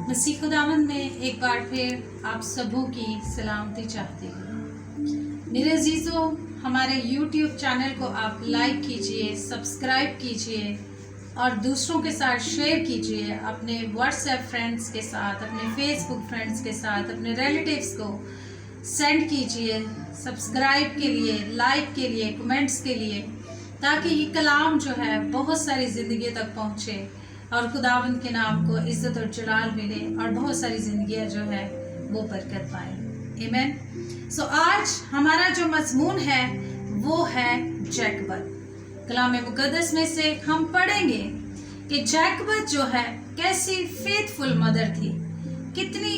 मसीह खुदावंद में एक बार फिर आप सबों की सलामती चाहती हूँ। मेरे अजीज़ों, हमारे YouTube चैनल को आप लाइक कीजिए, सब्सक्राइब कीजिए और दूसरों के साथ शेयर कीजिए। अपने व्हाट्सएप फ्रेंड्स के साथ, अपने फेसबुक फ्रेंड्स के साथ, अपने रिलेटिव्स को सेंड कीजिए सब्सक्राइब के लिए, लाइक के लिए, कमेंट्स के लिए, ताकि ये कलाम जो है बहुत सारी ज़िंदगी तक पहुँचे और खुदावंद के नाम को इज़्ज़त और जलाल मिले और बहुत सारी ज़िंदगियाँ जो है वो बरकत पाए। आमीन। सो आज हमारा जो मज़मून है वो है जैकबत। कलाम मुक़द्दस में से हम पढ़ेंगे कि जैकबत जो है कैसी फेथफुल मदर थी, कितनी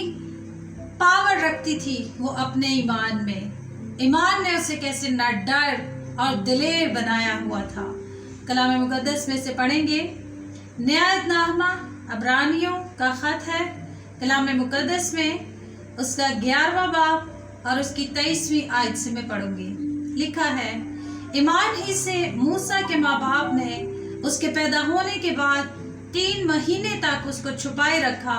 पावर रखती थी वो अपने ईमान में। ईमान ने उसे कैसे ना डर और दिलेर बनाया हुआ था। कलाम मुक़द्दस में से पढ़ेंगे, न्यायनामा अब्रानियों का ख़त है, कलाम मुक़द्दस में उसका 11वां बाब और उसकी 23वीं आयत से मैं पढ़ूंगी। लिखा है, ईमान ही से मूसा के माँ बाप ने उसके पैदा होने के बाद 3 महीने तक उसको छुपाए रखा,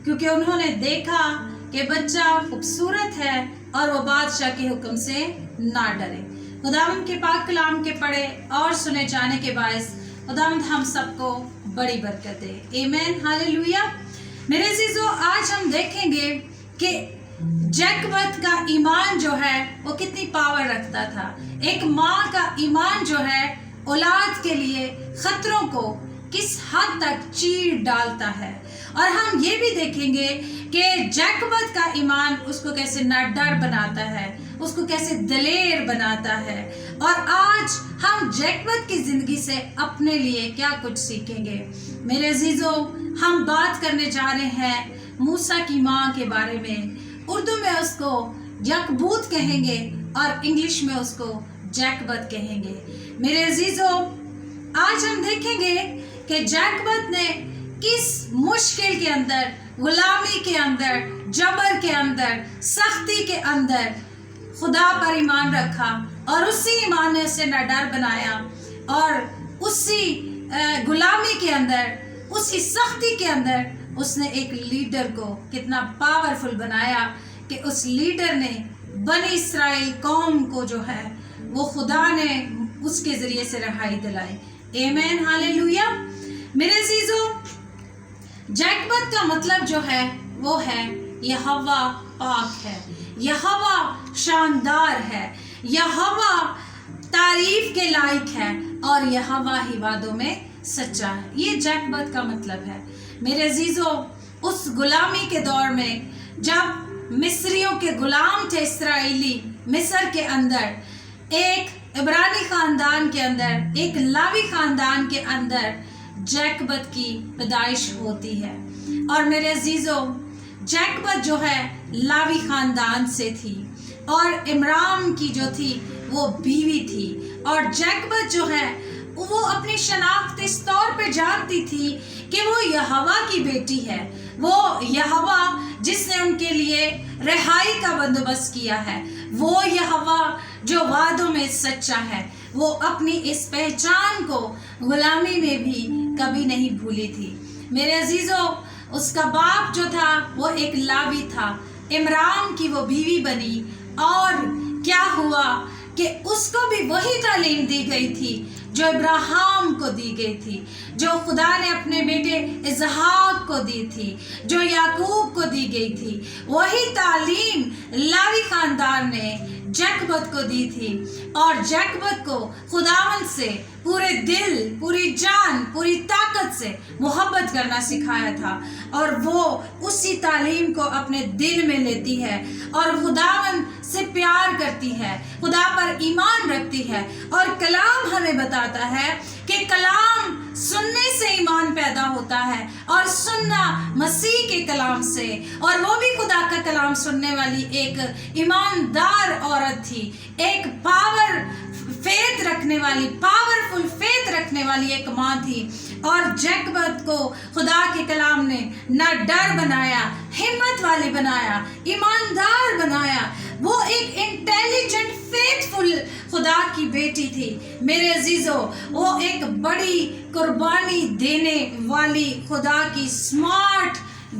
क्योंकि उन्होंने देखा कि बच्चा खूबसूरत है और वो बादशाह के हुक्म से ना डरे। खुदावंद के पाक कलाम के पढ़े और सुने जाने के बायस खुदावंद हम सबको बड़ी बरकत दे। आमीन, हालेलुया। मेरे अजीजों, आज हम देखेंगे कि जैकबत का ईमान जो है वो कितनी पावर रखता था। एक माँ का ईमान जो है औलाद के लिए खतरों को किस हद तक चीर डालता है। और हम ये भी देखेंगे कि जैकबत का ईमान उसको कैसे ना डर बनाता है, उसको कैसे दलेर बनाता है। और आज हम जैकबत की ज़िंदगी से अपने लिए क्या कुछ सीखेंगे। मेरे अजीज़ों, हम बात करने जा रहे हैं मूसा की माँ के बारे में। उर्दू में उसको यकबूत कहेंगे और इंग्लिश में उसको जैकबत कहेंगे। मेरे अजीज़ों, आज हम देखेंगे कि जैकबत ने किस मुश्किल के अंदर, गुलामी के अंदर, जबर के अंदर, सख्ती के अंदर खुदा पर ईमान रखा और उसी ईमान ने उसे न डर बनाया। और उसी गुलामी के अंदर, उसी सख्ती के अंदर उसने एक लीडर को कितना पावरफुल बनाया कि उस लीडर ने बनी इस्राएल कौम को जो है वो खुदा ने उसके ज़रिए से रहाई दिलाई। आमीन, हालेलुया। मेरे अजीज़ों, जैकबत का मतलब जो है वो है यहोवा पाक है, यहोवा शानदार है, यहोवा तारीफ के लायक है और यहोवा ही वादों में सच्चा है। ये जैकबत का मतलब है। मेरे अजीज़ों, उस गुलामी के दौर में जब मिस्रियों के गुलाम थे इस्राएली, मिस्र के अंदर एक इब्रानी ख़ानदान के अंदर, एक लावी ख़ानदान के अंदर जैकबत की पैदाइश होती है। और मेरे अजीज़ों, जैकबत जो है लावी ख़ानदान से थी और इमरान की जो थी वो बीवी थी। और जैकबत जो है वो अपनी शनाख्त इस तौर पे जानती थी कि वो यहोवा की बेटी है, वो यहोवा जिसने उनके लिए रिहाई का बंदोबस्त किया है, वो यहोवा जो वादों में सच्चा है। वो अपनी इस पहचान को गुलामी में भी कभी नहीं भूली थी। मेरे अजीज़ों, उसका बाप जो था वो एक लावी था, इमरान की वो बीवी बनी। और क्या हुआ कि उसको भी वही तालीम दी गई थी जो इब्राहिम को दी गई थी, जो खुदा ने अपने बेटे इसहाक को दी थी, जो याकूब को दी गई थी। वही तालीम लावी ख़ानदान ने जैकबत को दी थी और जैकबत को खुदावंद से पूरे दिल, पूरी जान, पूरी ताकत से मोहब्बत करना सिखाया था। और वो उसी तालीम को अपने दिल में लेती है और खुदावंद से प्यार करती है, खुदा पर ईमान रखती है। और कलाम हमें बताता है कि कलाम सुनने से ईमान पैदा होता है और सुनना मसीह के कलाम से। और वो भी खुदा का कलाम सुनने वाली एक ईमानदार औरत थी, एक फेथ रखने वाली, पावरफुल फेथ रखने वाली एक माँ थी। और जैकबत को खुदा के कलाम ने ना डर बनाया, हिम्मत वाली बनाया, ईमानदार बनाया। वो एक इंटेलिजेंट फेथफुल खुदा की बेटी थी। मेरे अजीज़ों, वो एक बड़ी कुर्बानी देने वाली खुदा की स्मार्ट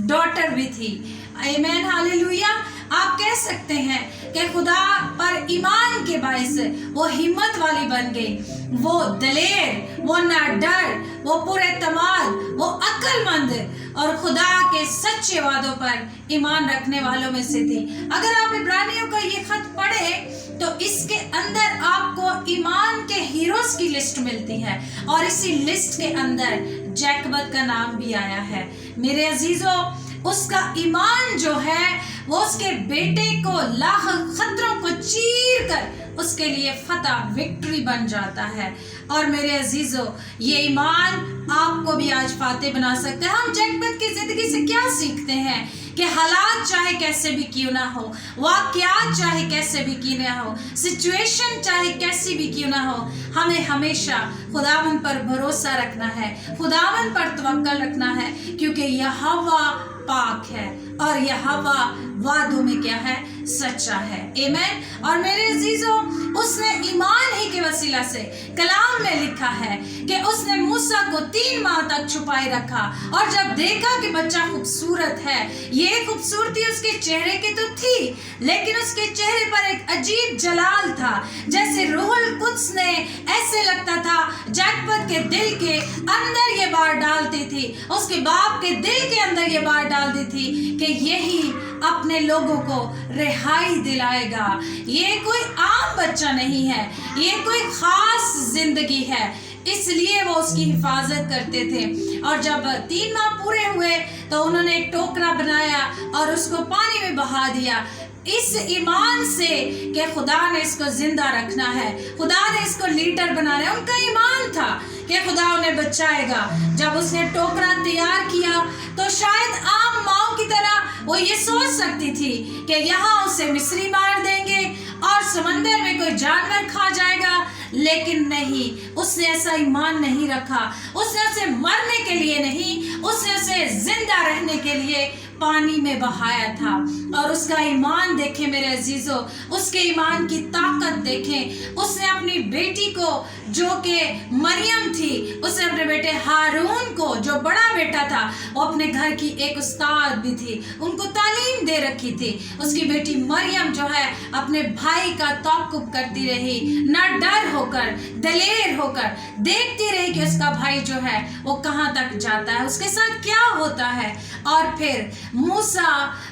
डॉटर भी थी। आमीन, हालेलुया। आप कह सकते हैं कि खुदा पर ईमान के बायस वो हिम्मत वाली बन गई, वो दलेर, वो ना डर, वो पुरएतमाद, वो अक्लमंद और खुदा के सच्चे वादों पर ईमान रखने वालों में से थी। अगर आप इब्रानियों का ये खत पढ़े तो इसके अंदर आपको ईमान के हीरोज की लिस्ट मिलती है और इसी लिस्ट के अंदर जैकब का नाम भी आया है। मेरे अजीजों, उसका ईमान जो है वो उसके बेटे को लाख खतरों को चीर कर उसके लिए फतह, विक्ट्री बन जाता है। और मेरे अजीजों, ये ईमान आपको भी आज फातेह बना सकता है। हम जैकब की जिंदगी से क्या सीखते हैं कि हालात चाहे कैसे भी क्यों ना हो, वाक़यात चाहे कैसे भी क्यों ना हो, सिचुएशन चाहे कैसी भी क्यों ना हो, हमें हमेशा खुदावन पर भरोसा रखना है, खुदावन पर तवक्कल रखना है, क्योंकि यहोवा पाक है और यहोवा वादों में क्या है, सच्चा है। आमीन। और मेरे अजीजों, उसने ईमान ही के वसीला से कलाम में लिखा है कि उसने मूसा को 3 माह तक छुपाए रखा और जब देखा कि बच्चा खूबसूरत है, ये खूबसूरती उसके चेहरे की तो थी, लेकिन उसके चेहरे पर एक अजीब जलाल था, जैसे रूहुल कुद्स ने ऐसे लगता था जैकब के दिल के अंदर ये बात डालती थी, उसके बाप के दिल के अंदर ये बात डालती थी कि यही अपने लोगों को रिहाई दिलाएगा। ये कोई आम बच्चा नहीं है, ये कोई खास जिंदगी है, इसलिए वो उसकी हिफाजत करते थे। और जब 3 माह पूरे हुए तो उन्होंने एक टोकरा बनाया और उसको पानी में बहा दिया, इस ईमान से कि खुदा ने इसको जिंदा रखना है, खुदा ने इसको लीडर बनाना है। उनका ईमान था कि खुदा उन्हें बचाएगा। जब उसने टोकरा तैयार किया तो शायद आम माओ की तरह वो ये सोच सकती थी कि यहाँ उसे मिस्री मार देंगे और समंदर में कोई जानवर खा जाएगा, लेकिन नहीं, उसने ऐसा ईमान नहीं रखा। उसने उसे मरने के लिए नहीं, उसने उसे जिंदा रहने के लिए पानी में बहाया था। और उसका ईमान देखें मेरे अजीजों, उसके ईमान की ताकत देखें। उसने अपनी बेटी को, जो कि मरियम थी, उसने अपने बेटे हारून को, जो बड़ा बेटा था, वो अपने घर की एक उस्ताद भी थी, उनको तालीम दे रखी थी। उसकी बेटी मरियम जो है अपने भाई का तौक़ुफ़ करती रही, ना डर होकर, दलेर होकर देखती रही कि उसका भाई जो है वो कहाँ तक जाता है, उसके साथ क्या होता है। और फिर मूसा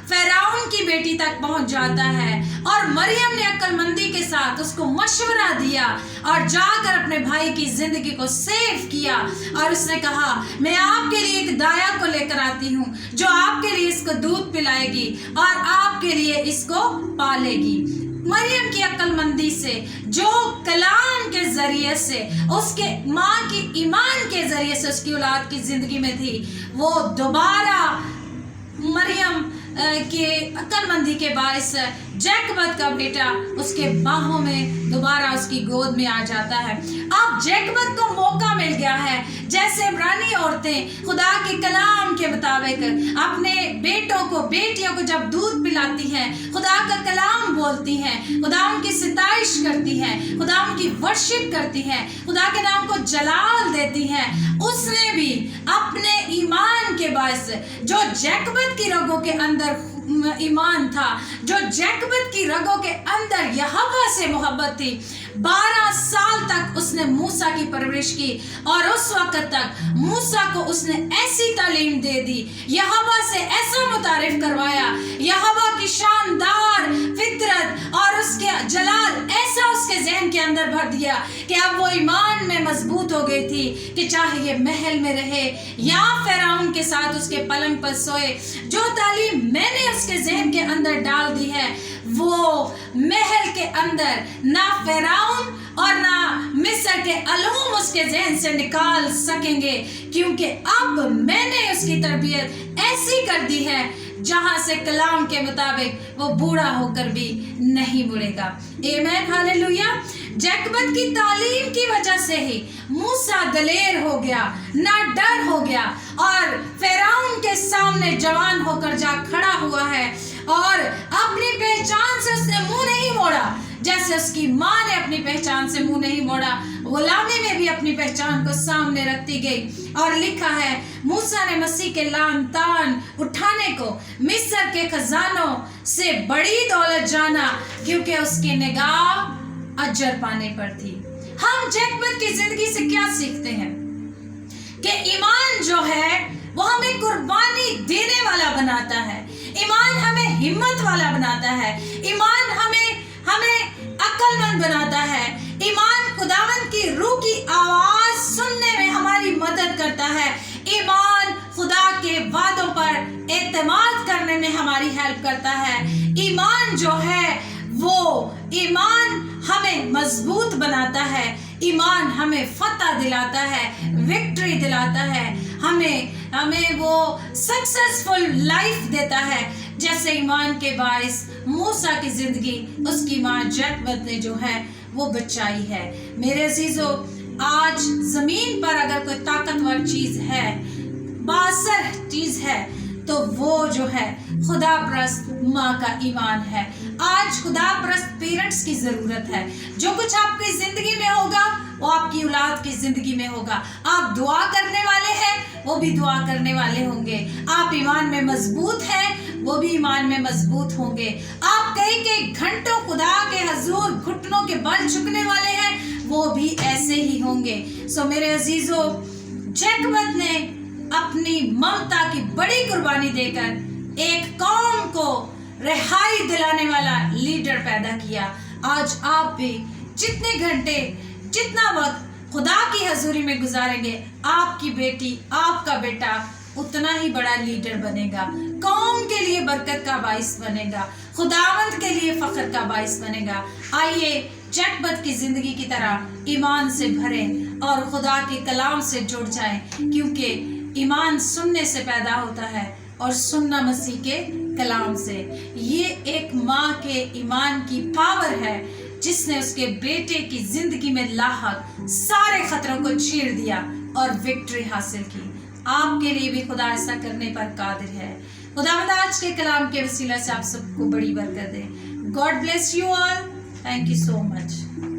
फ़िरौन की बेटी तक पहुंच जाता है और मरियम ने अक्लमंदी के साथ उसको मशवरा दिया और जाकर अपने भाई की जिंदगी को सेव किया। और उसने कहा, मैं आपके लिए एक दाया को लेकर आती हूँ जो आपके लिए इसको दूध पिलाएगी और आपके लिए इसको पालेगी। मरियम की अक्लमंदी से, जो कलाम के जरिए से, उसके माँ की ईमान के जरिए से उसकी औलाद की जिंदगी में थी, वो दोबारा मरियम के अक्लमंदी के बायस जैकब का बेटा उसके बाहों में दोबारा उसकी गोद में आ जाता है। अब जैकब को मौका मिल गया है, जैसे इब्रानी औरतें खुदा के कलाम के मुताबिक अपने बेटों को, बेटियों को जब दूध पिलाती हैं, खुदा का कलाम बोलती हैं, खुदा उनकी सिताइश करती हैं, खुदा उनकी वर्शिप करती हैं, खुदा के नाम को जलाल देती हैं। उसने भी अपने ईमान के बायस, जो जैकब की रगों के अंदर ईमान था, जो जैकब की रगों के अंदर यहोवा से मोहब्बत थी, 12 साल तक उसने मूसा की परवरिश की और उस वक्त तक मूसा को उसने ऐसी तालीम दे दी, यहोवा से ऐसा मुतारिफ करवाया, यहोवा की शानदार फितरत और उसके जलाल ऐसा उसके जहन के अंदर भर दिया कि अब वो ईमान में मजबूत हो गई थी कि चाहे ये महल में रहे या फ़िरौन के साथ उसके पलंग पर सोए, जो तालीम मैंने उसके जहन के अंदर डाल दी है, वो महल के अंदर ना फ़िरौन और ना मिस्र के अलूम उसके जहन से निकाल सकेंगे, क्योंकि अब मैंने उसकी तरबियत ऐसी कर दी है जहां से कलाम के मुताबिक वो बूढ़ा होकर भी नहीं मुड़ेगा। आमीन, हालेलुया। जैकब की तालीम की वजह से ही मूसा दलेर हो गया, ना डर हो गया और फ़िरौन के सामने जवान होकर जा खड़ा हुआ है और अपनी पहचान से उसने मुंह नहीं मोड़ा। जैसे उसकी माँ ने अपनी पहचान से मुंह नहीं मोड़ा, गुलामी में भी अपनी पहचान को सामने रखती गई। और लिखा है मूसा ने मसीह के लान तान उठाने को मिस्र के खजानों से बड़ी दौलत जाना, क्योंकि उसकी निगाह अजर पाने पर थी। हम जैकबत की जिंदगी से क्या सीखते हैं कि ईमान जो है वो हमें कुर्बानी देने वाला बनाता है, ईमान हमें हिम्मत वाला बनाता है, ईमान हमें अक्लमंद बनाता है, ईमान खुदावंद की रूह की आवाज सुनने में हमारी मदद करता है, ईमान खुदा के वादों पर एतमाद करने में हमारी हेल्प करता है। ईमान जो है वो ईमान हमें मजबूत बनाता है, ईमान हमें फतह दिलाता है, विक्ट्री दिलाता है, हमें वो सक्सेसफुल लाइफ देता है। जैसे ईमान के बाइस मूसा की जिंदगी उसकी माँ जैकबत ने जो है वो बचाई है। मेरे अजीजों, आज जमीन पर अगर कोई ताकतवर चीज है, बासर चीज है, तो वो जो है खुदा परस्त माँ का ईमान है। आज खुदा परस्त पेरेंट्स की जरूरत है। जो कुछ आपकी जिंदगी में होगा वो आपकी औलाद की जिंदगी में होगा। आप दुआ करने वाले हैं, वो भी दुआ करने वाले होंगे। आप ईमान में मजबूत हैं, वो भी ईमान में मजबूत होंगे। आप कई घंटों खुदा के हजूर घुटनों के बल झुकने वाले हैं, वो भी ऐसे ही होंगे। सो मेरे अजीजों, जैकबत ने अपनी ममता की बड़ी कुर्बानी देकर एक कौम को रिहाई दिलाने वाला लीडर पैदा किया। आज आप भी जितने घंटे, जितना वक्त खुदा की हजूरी में गुजारेंगे, आपकी बेटी, आपका बेटा उतना ही बड़ा लीडर बनेगा, कौम के लिए बरकत का बाइस बनेगा, खुदावंद के लिए फख्र का बाइस बनेगा। आइए जैकबत की जिंदगी की तरह ईमान से भरें और खुदा के कलाम से जुड़ जाएं, क्योंकि ईमान सुनने से पैदा होता है और सुनना मसीह के कलाम से। ये एक माँ के ईमान की पावर है जिसने उसके बेटे की जिंदगी में लाहक सारे खतरों को चीर दिया और विक्ट्री हासिल की। आपके लिए भी खुदा ऐसा करने पर कादिर है। खुदावंद आज के कलाम के वसीला से आप सबको बड़ी बरकत दे। God bless you all. Thank you so much.